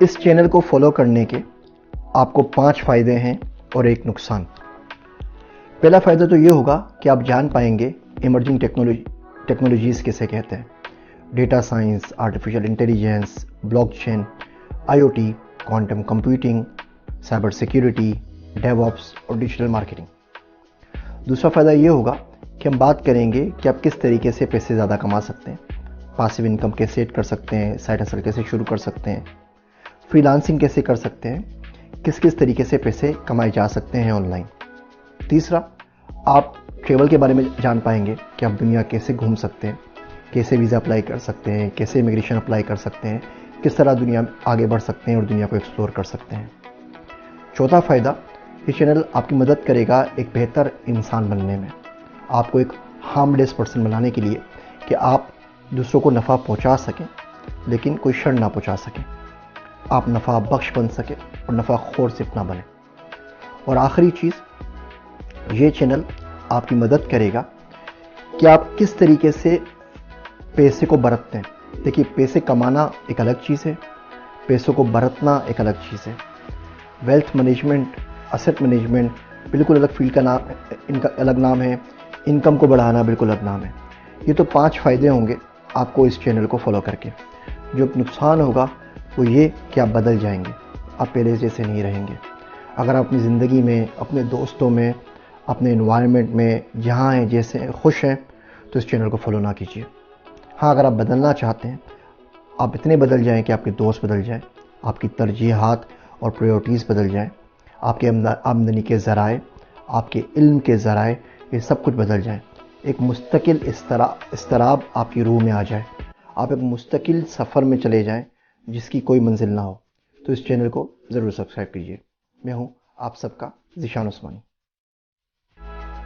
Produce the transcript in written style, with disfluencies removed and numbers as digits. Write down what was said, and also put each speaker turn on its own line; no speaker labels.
اس channel کو follow کرنے کے آپ کو 5 فائدے ہیں اور 1 نقصان۔ پہلا فائدہ تو یہ ہوگا کہ آپ جان پائیں گے ایمرجنگ ٹیکنالوجیز کسے کہتے ہیں، data science, artificial intelligence, blockchain, I O T, quantum computing, cyber security, DevOps اور ڈیجیٹل مارکیٹنگ۔ دوسرا فائدہ یہ ہوگا کہ ہم بات کریں گے کہ آپ کس طریقے سے پیسے زیادہ کما سکتے ہیں، پاسیو انکم کیسے ایڈ کر سکتے ہیں، سائڈ ہسل کیسے شروع کر سکتے ہیں، فری لانسنگ کیسے کر سکتے ہیں، کس طریقے سے پیسے کمائے جا سکتے ہیں آن لائن۔ تیسرا، آپ ٹریول کے بارے میں جان پائیں گے کہ آپ دنیا کیسے گھوم سکتے ہیں، کیسے ویزا اپلائی کر سکتے ہیں، کیسے امیگریشن اپلائی کر سکتے ہیں، کس طرح دنیا میں آگے بڑھ سکتے ہیں اور دنیا کو ایکسپلور کر سکتے ہیں۔ چوتھا فائدہ، یہ چینل آپ کی مدد کرے گا ایک بہتر انسان بننے میں، آپ کو ایک ہارملیس پرسن بنانے کے لیے کہ آپ دوسروں کو نفع پہنچا سکیں لیکن کوئی شر نہ پہنچا سکیں، آپ نفع بخش بن سکیں اور نفع خور صرف نہ بنیں۔ اور آخری چیز، یہ چینل آپ کی مدد کرے گا کہ آپ کس طریقے سے پیسے کو برتتے ہیں۔ دیکھیے، پیسے کمانا ایک الگ چیز ہے، پیسوں کو برتنا ایک الگ چیز ہے۔ ویلتھ مینجمنٹ، ایسٹ مینجمنٹ بالکل الگ فیلڈ کا نام، ان کا الگ نام ہے، انکم کو بڑھانا بالکل الگ نام ہے۔ یہ تو 5 فائدے ہوں گے آپ کو اس چینل کو فالو کر کے۔ جو نقصان ہوگا وہ یہ کہ آپ بدل جائیں گے، آپ پہلے جیسے نہیں رہیں گے۔ اگر آپ اپنی زندگی میں، اپنے دوستوں میں، اپنے انوائرمنٹ میں جہاں ہیں جیسے خوش ہیں تو اس چینل کو فالو نہ کیجیے۔ ہاں، اگر آپ بدلنا چاہتے ہیں، آپ اتنے بدل جائیں کہ آپ کے دوست بدل جائیں، آپ کی ترجیحات اور پریورٹیز بدل جائیں، آپ کے آمدنی کے ذرائع، آپ کے علم کے ذرائع، یہ سب کچھ بدل جائیں، ایک مستقل اضطراب آپ کی روح میں آ جائے، آپ ایک مستقل سفر میں چلے جائیں جس کی کوئی منزل نہ ہو، تو اس چینل کو ضرور سبسکرائب کیجیے۔ میں ہوں آپ سب کا ذیشان عثمانی۔